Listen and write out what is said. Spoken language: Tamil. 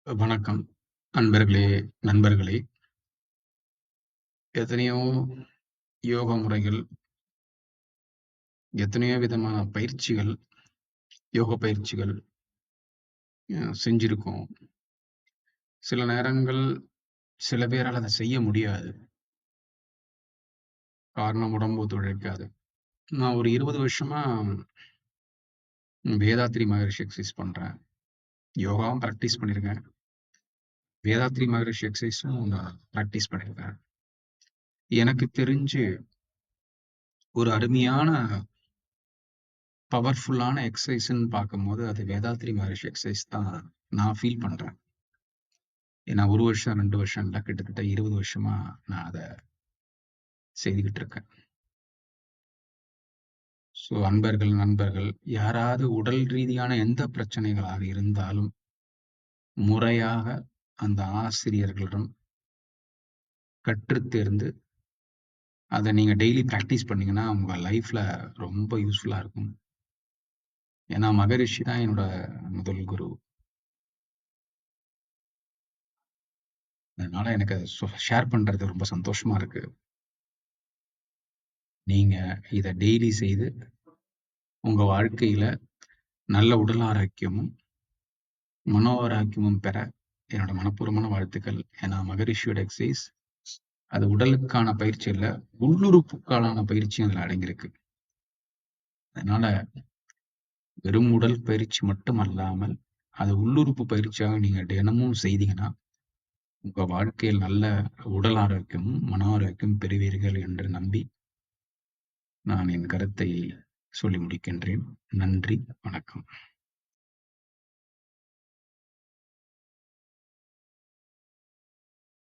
வணக்கம். நண்பர்களே நண்பர்களே! எத்தனையோ யோக முறைகள், எத்தனையோ விதமான பயிற்சிகள், யோக பயிற்சிகள் செஞ்சிருக்கோம். சில நேரங்கள் சில பேரால அத செய்ய முடியாது. காரணம் உடம்பு ஒத்துழைக்காது. நான் ஒரு 20 வருஷமா வேதாத்ரி மகரிஷி எக்சர்சைஸ் பண்றேன். யோகாவும் பிராக்டிஸ் பண்ணியிருக்கேன். வேதாத்ரி மகரிஷி எக்சர்சைஸும் நான் பிராக்டிஸ் பண்ணியிருக்கேன். எனக்கு தெரிஞ்சு ஒரு அருமையான பவர்ஃபுல்லான எக்சர்சைஸ்ன்னு பார்க்கும்போது, அது வேதாத்ரி மகரிஷி எக்சர்சைஸ் தான் நான் ஃபீல் பண்றேன். ஏன்னா 1 வருஷம், 2 வருஷம் இல்ல. கிட்டத்தட்ட 20 வருஷமா நான் அத செய்துகிட்டு இருக்கேன். நண்பர்கள் யாராவது உடல் ரீதியான எந்த பிரச்சனைகளாக இருந்தாலும், முறையாக அந்த ஆசிரியர்களிடம் கற்றுத் தேர்ந்து, அத நீங்க டெய்லி பிராக்டிஸ் பண்ணீங்கன்னா, உங்க லைஃப்ல ரொம்ப யூஸ்ஃபுல்லா இருக்கும். ஏன்னா மகரிஷி தான் என்னோட முதல் குரு. அதனால எனக்கு அத ஷேர் பண்றது ரொம்ப சந்தோஷமா இருக்கு. நீங்க இத டெய்லி செய்து, உங்க வாழ்க்கையில நல்ல உடல் ஆரோக்கியமும், மனோ ஆரோக்கியமும் பெற என்னோட மனப்பூர்வமான வாழ்த்துக்கள். ஏன்னா மகரிஷியோட எக்சர்சைஸ் அது உடலுக்கான பயிற்சி இல்ல, உள்ளுறுப்புக்கான பயிற்சியும் அதுல அடங்கியிருக்கு. அதனால வெறும் உடல் பயிற்சி மட்டும் அல்லாமல், அது உள்ளுறுப்பு பயிற்சியாக நீங்க தினமும் செய்தீங்கன்னா, உங்க வாழ்க்கையில் நல்ல உடல் ஆரோக்கியமும், மன ஆரோக்கியமும் பெறுவீர்கள் என்று நம்பி, நான் என் கருத்தை சொல்லி முடிக்கின்றேன். நன்றி, வணக்கம்.